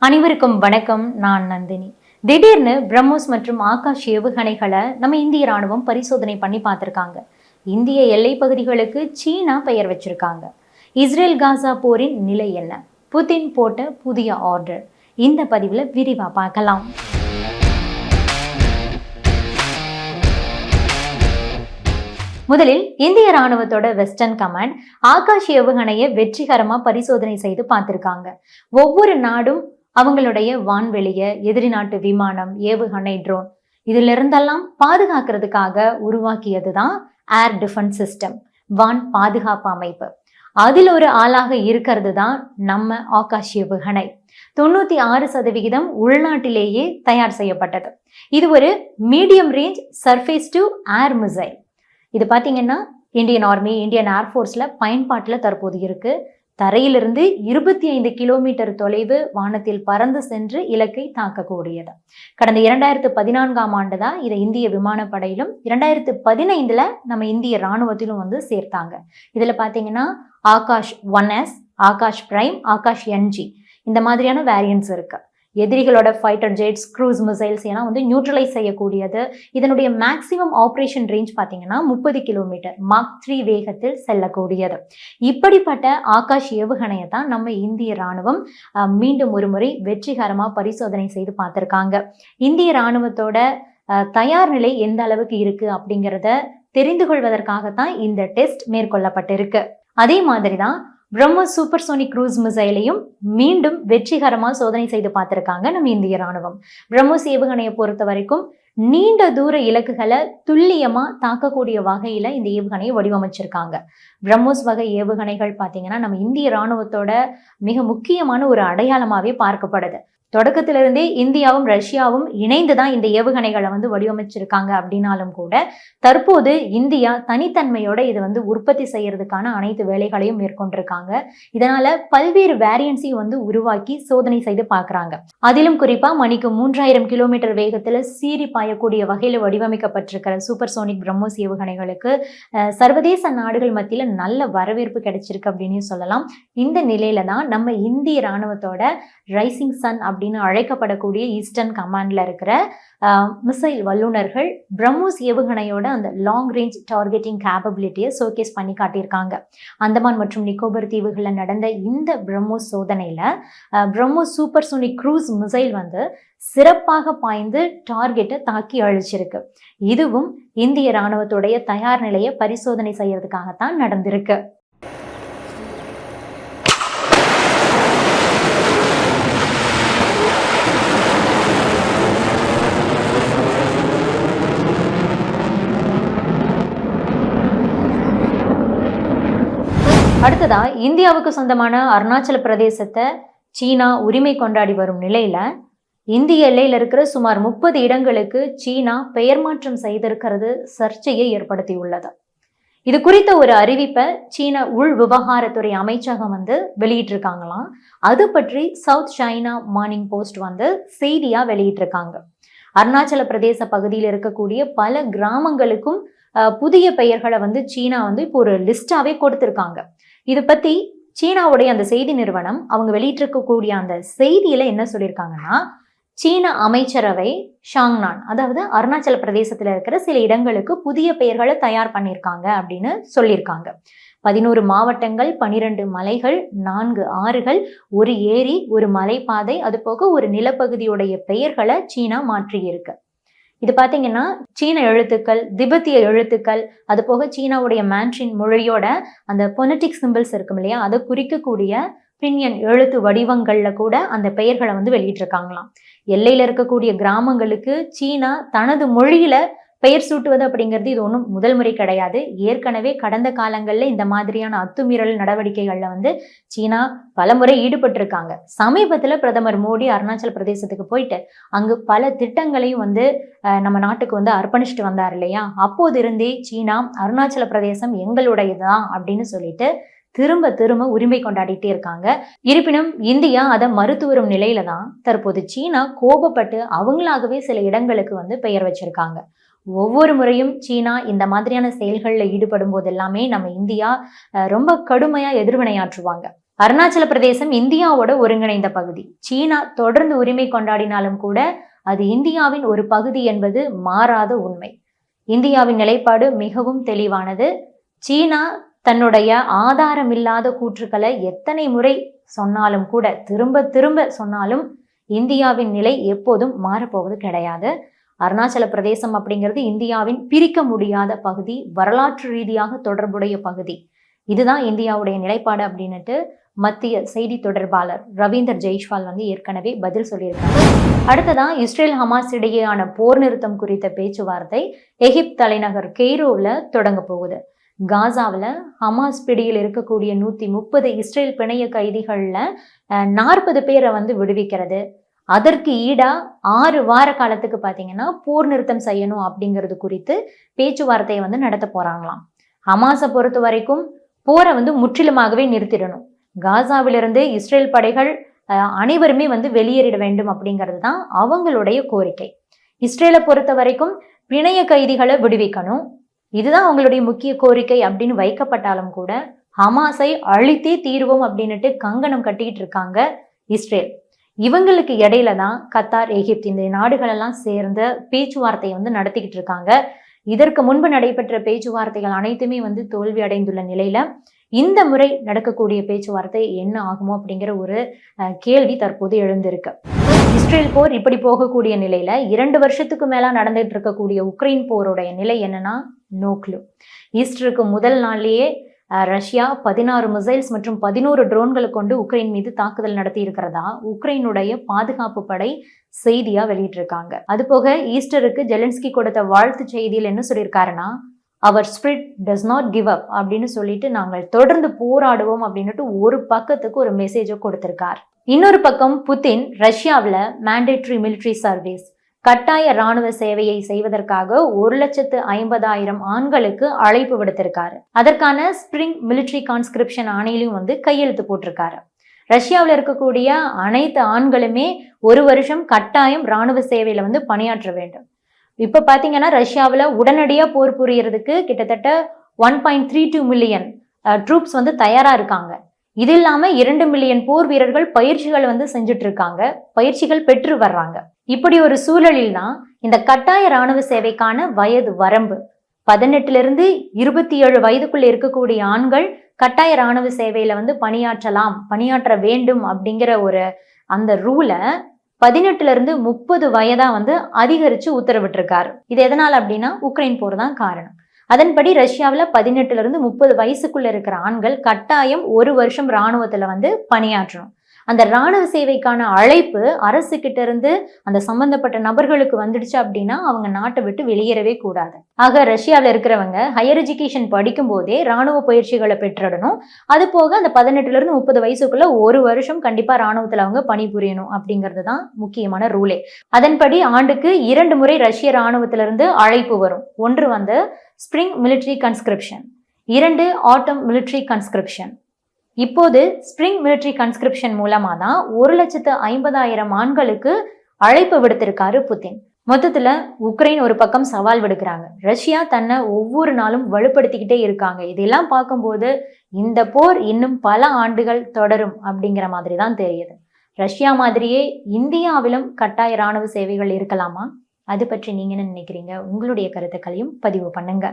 அனைவருக்கும் வணக்கம். நான் நந்தினி. திடீர்னு பிரம்மோஸ் மற்றும் ஆகாஷ் ஏவுகணைகளை நம்ம இந்திய ராணுவம் பரிசோதனை பண்ணி பார்த்துருக்காங்க. இந்திய எல்லை பகுதிகளுக்கு சீனா பெயர் வச்சிருக்காங்க. இஸ்ரேல் காசா போரின் நிலை என்ன? புதின் போட்ட புதிய ஆர்டர். இந்த பதிவில் விரிவாக பார்க்கலாம். முதலில் இந்திய ராணுவத்தோட வெஸ்டர்ன் கமாண்ட் ஆகாஷ் ஏவுகணையை வெற்றிகரமா பரிசோதனை செய்து பார்த்திருக்காங்க. ஒவ்வொரு நாடும் அவங்களுடைய வான்வெளியை எதிரி நாட்டு விமானம், ஏவுகணை, ட்ரோன் இதுல இருந்தெல்லாம் பாதுகாக்கிறதுக்காக உருவாக்கியது தான் ஏர் டிஃபென்ஸ் சிஸ்டம், வான் பாதுகாப்பு அமைப்பு. அதில் ஒரு ஆளாக இருக்கிறது தான் நம்ம ஆகாஷ் ஏவுகணை. 96% உள்நாட்டிலேயே தயார் செய்யப்பட்டது. இது ஒரு medium range surface to air missile. இது பார்த்தீங்கன்னா இந்தியன் ஆர்மி, இந்தியன் ஏர்ஃபோர்ஸில் பயன்பாட்டில் தற்போது இருக்கு. தரையிலிருந்து 25 கிலோமீட்டர் தொலைவு வானத்தில் பறந்து சென்று இலக்கை தாக்கக்கூடியது. கடந்த 2014ஆம் ஆண்டு தான் இதை இந்திய விமானப்படையிலும் 2015 நம்ம இந்திய இராணுவத்திலும் சேர்த்தாங்க. இதில் பார்த்தீங்கன்னா Akash 1S, Akash prime, Akash NG இந்த மாதிரியான வேரியன்ட்ஸ் இருக்கு. எதிரிகளோட ஃபைட்டர் ஜெட்ஸ், க்ரூஸ் மிசைல்ஸ் எல்லாம் நியூட்ரலைஸ் செய்யக்கூடியது. இதனுடைய மேக்சிமம் ஆப்ரேஷன் ரேஞ்ச் பார்த்தீங்கன்னா 30 கிலோமீட்டர், மாக் 3 வேகத்தில் செல்லக்கூடியது. இப்படிப்பட்ட ஆகாஷ் ஏவுகணையை தான் நம்ம இந்திய ராணுவம் மீண்டும் ஒரு முறை வெற்றிகரமாக பரிசோதனை செய்து பார்த்துருக்காங்க. இந்திய ராணுவத்தோட தயார் நிலை எந்த அளவுக்கு இருக்கு அப்படிங்கிறத தெரிந்து கொள்வதற்காகத்தான் இந்த டெஸ்ட் மேற்கொள்ளப்பட்டிருக்கு. அதே மாதிரி தான் பிரம்மோஸ் சூப்பர்சோனிக் க்ரூஸ் மிசைலையும் மீண்டும் வெற்றிகரமாக சோதனை செய்து பார்த்துருக்காங்க நம்ம இந்திய ராணுவம். பிரம்மோஸ் ஏவுகணையை பொறுத்த வரைக்கும் நீண்ட தூர இலக்குகளை துல்லியமா தாக்கக்கூடிய வகையில இந்த ஏவுகணையை வடிவமைச்சிருக்காங்க. பிரம்மோஸ் வகை ஏவுகணைகள் பார்த்தீங்கன்னா நம்ம இந்திய ராணுவத்தோட மிக முக்கியமான ஒரு அடையாளமாவே பார்க்கப்படுது. தொடக்கத்திலிருந்தே இந்தியாவும் ரஷ்யாவும் இணைந்துதான் இந்த ஏவுகணைகளை வடிவமைச்சிருக்காங்க. அப்படின்னாலும் கூட தற்போது இந்தியா தனித்தன்மையோட இது உற்பத்தி செய்யறதுக்கான அனைத்து வேலைகளையும் மேற்கொண்டிருக்காங்க. இதனால பல்வேறு வேரியன்ஸையும் உருவாக்கி சோதனை செய்து பார்க்கறாங்க. அதிலும் குறிப்பா மணிக்கு 3000 கிலோமீட்டர் வேகத்துல சீறி பாயக்கூடிய வகையில வடிவமைக்கப்பட்டிருக்கிற சூப்பர்சோனிக் பிரம்மோஸ் ஏவுகணைகளுக்கு சர்வதேச நாடுகள் மத்தியில நல்ல வரவேற்பு கிடைச்சிருக்கு அப்படின்னு சொல்லலாம். இந்த நிலையில தான் நம்ம இந்திய ராணுவத்தோட ரைசிங் சன் அப்படின்னு அழைக்கப்படக்கூடிய ஈஸ்டர்ன் கமாண்ட்ல இருக்கிற மிசைல் வல்லுநர்கள் பிரம்மோஸ் ஏவுகணையோட அந்த லாங் ரேஞ்ச் டார்கெட்டிங் கேப்பபிலிட்டியை ஷோகேஸ் பண்ணி காட்டியிருக்காங்க. அந்தமான் மற்றும் நிக்கோபர் தீவுகளில் நடந்த இந்த பிரம்மோஸ் சோதனையில பிரம்மோஸ் சூப்பர்சோனிக் க்ரூஸ் மிசைல் சிறப்பாக பாய்ந்து டார்கெட்டை தாக்கி அழிச்சிருக்கு. இதுவும் இந்திய ராணுவத்துடைய தயார் நிலையை பரிசோதனை செய்யறதுக்காகத்தான் நடந்திருக்கு. அடுத்ததா இந்தியாவுக்கு சொந்தமான அருணாச்சல பிரதேசத்தை சீனா உரிமை கொண்டாடி வரும் நிலையில இந்திய எல்லையில இருக்கிற சுமார் 30 இடங்களுக்கு சீனா பெயர் மாற்றம் செய்திருக்கிறது சர்ச்சையை ஏற்படுத்தியுள்ளது. இது குறித்த ஒரு அறிவிப்பை சீன உள் விவகாரத்துறை அமைச்சகம் வெளியிட்டிருக்காங்களாம். அது பற்றி சவுத் சைனா மார்னிங் போஸ்ட் செய்தியா வெளியிட்டிருக்காங்க. அருணாச்சல பிரதேச பகுதியில் இருக்கக்கூடிய பல கிராமங்களுக்கும் புதிய பெயர்களை சீனா இப்போ ஒரு லிஸ்டாவே கொடுத்திருக்காங்க. இது பத்தி சீனாவுடைய அந்த செய்தி நிறுவனம் அவங்க வெளியிட்டிருக்கக்கூடிய அந்த செய்தியில என்ன சொல்லியிருக்காங்கன்னா, சீன அமைச்சரவை ஷாங்னான், அதாவது அருணாச்சல பிரதேசத்துல இருக்கிற சில இடங்களுக்கு புதிய பெயர்களை தயார் பண்ணியிருக்காங்க அப்படின்னு சொல்லியிருக்காங்க. 11 மாவட்டங்கள், 12 மலைகள், 4 ஆறுகள், ஒரு ஏரி, ஒரு மலைப்பாதை, அது போக ஒரு நிலப்பகுதியுடைய பெயர்களை சீனா மாற்றி இருக்கு. இது பார்த்தீங்கன்னா சீன எழுத்துக்கள், திபெத்திய எழுத்துக்கள், அது போக சீனாவுடைய மேண்ட்ரின் மொழியோட அந்த பொனட்டிக் சிம்பிள்ஸ் இருக்கும் இல்லையா, அதை குறிக்கக்கூடிய பின்யன் எழுத்து வடிவங்கள்ல கூட அந்த பெயர்களை வெளியிட்டிருக்காங்களாம். எல்லையில இருக்கக்கூடிய கிராமங்களுக்கு சீனா தனது மொழியில பெயர் சூட்டுவது அப்படிங்கிறது இது ஒன்றும் முதல் முறை கிடையாது. ஏற்கனவே கடந்த காலங்களில் இந்த மாதிரியான அத்துமீறல் நடவடிக்கைகள்ல சீனா பலமுறை ஈடுபட்டிருக்காங்க. சமீபத்தில் பிரதமர் மோடி அருணாச்சல பிரதேசத்துக்கு போயிட்டு அங்கு பல திட்டங்களையும் நம்ம நாட்டுக்கு அர்ப்பணிச்சுட்டு வந்தார் இல்லையா. அப்போது இருந்தே சீனா அருணாச்சல பிரதேசம் எங்களுடையதுதான் அப்படின்னு சொல்லிட்டு திரும்ப திரும்ப உரிமை கொண்டாடிட்டே இருக்காங்க. இருப்பினும் இந்தியா அதை மறுத்து வரும் நிலையில தான் தற்போது சீனா கோபப்பட்டு அவங்களாகவே சில இடங்களுக்கு பெயர் வச்சிருக்காங்க. ஒவ்வொரு முறையும் சீனா இந்த மாதிரியான செயல்களில் ஈடுபடும் போது எல்லாமே நம்ம இந்தியா ரொம்ப கடுமையா எதிர்வினையாற்றுவாங்க. அருணாச்சல பிரதேசம் இந்தியாவோட ஒருங்கிணைந்த பகுதி. சீனா தொடர்ந்து உரிமை கொண்டாடினாலும் கூட அது இந்தியாவின் ஒரு பகுதி என்பது மாறாத உண்மை. இந்தியாவின் நிலைப்பாடு மிகவும் தெளிவானது. சீனா தன்னுடைய ஆதாரமில்லாத கூற்றுக்களை எத்தனை முறை சொன்னாலும் கூட, திரும்ப திரும்ப சொன்னாலும் இந்தியாவின் நிலை எப்போதும் மாறப்போவது கிடையாது. அருணாச்சல பிரதேசம் அப்படிங்கிறது இந்தியாவின் பிரிக்க முடியாத பகுதி, வரலாற்று ரீதியாக தொடர்புடைய பகுதி. இதுதான் இந்தியாவுடைய நிலைப்பாடு அப்படின்னுட்டு மத்திய செய்தி தொடர்பாளர் ரவீந்தர் ஜெய்ஷ்வால் ஏற்கனவே பதில் சொல்லியிருக்காங்க. அடுத்ததான் இஸ்ரேல் ஹமாஸ் இடையேயான போர் நிறுத்தம் குறித்த பேச்சுவார்த்தை எகிப்து தலைநகர் கெய்ரோவில் தொடங்க போகுது. காசாவில் ஹமாஸ் பிடியில் இருக்கக்கூடிய 130 இஸ்ரேல் பிணைய கைதிகள்ல 40 பேரை விடுவிக்கிறது. அதற்கு ஈடா 6 வார காலத்துக்கு பார்த்தீங்கன்னா போர் நிறுத்தம் செய்யணும் அப்படிங்கிறது குறித்து பேச்சுவார்த்தையை நடத்த போறாங்களாம். ஹமாஸை பொறுத்த வரைக்கும் போரை முற்றிலுமாகவே நிறுத்திடணும். காசாவிலிருந்து இஸ்ரேல் படைகள் அனைவருமே வெளியேறிட வேண்டும் அப்படிங்கிறது தான் அவங்களுடைய கோரிக்கை. இஸ்ரேலை பொறுத்த வரைக்கும் பிணைய கைதிகளை விடுவிக்கணும், இதுதான் அவங்களுடைய முக்கிய கோரிக்கை அப்படின்னு வைக்கப்பட்டாலும் கூட ஹமாஸை அழித்தே தீர்வோம் அப்படின்னுட்டு கங்கணம் கட்டிக்கிட்டு இருக்காங்க இஸ்ரேல். இவங்களுக்கு இடையில தான் கத்தார், எகிப்து இந்த நாடுகளெல்லாம் சேர்ந்த பேச்சுவார்த்தையை நடத்திக்கிட்டு இருக்காங்க. இதற்கு முன்பு நடைபெற்ற பேச்சுவார்த்தைகள் அனைத்துமே தோல்வி அடைந்துள்ள நிலையில இந்த முறை நடக்கக்கூடிய பேச்சுவார்த்தை என்ன ஆகுமோ அப்படிங்கிற ஒரு கேள்வி தற்போது எழுந்திருக்கு. இஸ்ரேல் போர் இப்படி போகக்கூடிய நிலையில 2 வருஷத்துக்கு மேல நடந்துட்டு இருக்கக்கூடிய உக்ரைன் போருடைய நிலை என்னன்னா நோக்லு. ஈஸ்டருக்கு முதல் நாள்லயே ரஷ்யா 16 மிசைல்ஸ் மற்றும் 11 ட்ரோன்களை கொண்டு உக்ரைன் மீது தாக்குதல் நடத்தி இருக்கிறதா உக்ரைனுடைய பாதுகாப்பு படை செய்தியா வெளியிட்டிருக்காங்க. அது போக ஈஸ்டருக்கு ஜெலன்ஸ்கி கொடுத்த வாழ்த்து செய்தியில் என்ன சொல்லியிருக்காருன்னா, அவர் spirit does not give up அப்படின்னு சொல்லிட்டு நாங்கள் தொடர்ந்து போராடுவோம் அப்படின்னுட்டு ஒரு பக்கத்துக்கு ஒரு மெசேஜை கொடுத்திருக்கார். இன்னொரு பக்கம் புதின் ரஷ்யாவில் மேண்டேட்டரி மிலிட்ரி சர்வீஸ் கட்டாய ராணுவ சேவையை செய்வதற்காக 1,50,000 ஆண்களுக்கு அழைப்பு விடுத்திருக்காரு. அதற்கான ஸ்பிரிங் மிலிட்ரி கான்ஸ்கிரிப்ஷன் ஆணையிலும் கையெழுத்து போட்டிருக்காரு. ரஷ்யாவில் இருக்கக்கூடிய அனைத்து ஆண்களுமே 1 வருஷம் கட்டாயம் ராணுவ சேவையில பணியாற்ற வேண்டும். இப்ப பாத்தீங்கன்னா ரஷ்யாவில் உடனடியா போர் புரியறதுக்கு கிட்டத்தட்ட 1.32 மில்லியன் ட்ரூப்ஸ் தயாரா இருக்காங்க. இது இல்லாம 2 மில்லியன் போர் வீரர்கள் பயிற்சிகள் செஞ்சுட்டு இருக்காங்க, பயிற்சிகள் பெற்று வர்றாங்க. இப்படி ஒரு சூழலில் தான் இந்த கட்டாய ராணுவ சேவைக்கான வயது வரம்பு 18 to 27 வயதுக்குள்ள இருக்கக்கூடிய ஆண்கள் கட்டாய ராணுவ சேவையில பணியாற்ற வேண்டும் அப்படிங்கிற ஒரு அந்த ரூலை 18 to 30 வயதா அதிகரிச்சு உத்தரவிட்டிருக்காரு. இது எதனால அப்படின்னா உக்ரைன் போர் தான் காரணம். அதன்படி ரஷ்யாவில் 18 to 30 வயசுக்குள்ள இருக்கிற ஆண்கள் கட்டாயம் 1 வருஷம் ராணுவத்துல பணியாற்றணும். அந்த ராணுவ சேவைக்கான அழைப்பு அரசு கிட்ட இருந்து அந்த சம்பந்தப்பட்ட நபர்களுக்கு வந்துடுச்சு அப்படின்னா அவங்க நாட்டை விட்டு வெளியேறவே கூடாது. ஆக ரஷ்யாவில் இருக்கிறவங்க ஹையர் எஜுகேஷன் படிக்கும் போதே ராணுவ பயிற்சிகளை பெற்றிடணும். அது போக அந்த 18 to 30 வயசுக்குள்ள 1 வருஷம் கண்டிப்பா ராணுவத்துல அவங்க பணிபுரியணும் அப்படிங்கிறது தான் முக்கியமான ரூலே. அதன்படி ஆண்டுக்கு 2 முறை ரஷ்ய ராணுவத்திலிருந்து அழைப்பு வரும். ஒன்று ஸ்பிரிங் மிலிட்ரி கன்ஸ்கிரிப்ஷன், 2 ஆட்டம் மிலிட்ரி கன்ஸ்கிரிப்ஷன். இப்போது ஸ்பிரிங் மிலிட்ரி கன்ஸ்கிரிப்ஷன் மூலமா தான் 1,50,000 ஆண்களுக்கு அழைப்பு விடுத்திருக்காரு புதின். மொத்தத்துல உக்ரைன் ஒரு பக்கம் சவால் விடுக்கிறாங்க, ரஷ்யா தன்னை ஒவ்வொரு நாளும் வலுப்படுத்திக்கிட்டே இருக்காங்க. இதெல்லாம் பார்க்கும்போது இந்த போர் இன்னும் பல ஆண்டுகள் தொடரும் அப்படிங்கிற மாதிரி தான் தெரியுது. ரஷ்யா மாதிரியே இந்தியாவிலும் கட்டாய ராணுவ சேவைகள் இருக்கலாமா? அது பற்றி நீங்க என்ன நினைக்கிறீங்க? உங்களுடைய கருத்துக்களையும் பதிவு பண்ணுங்க.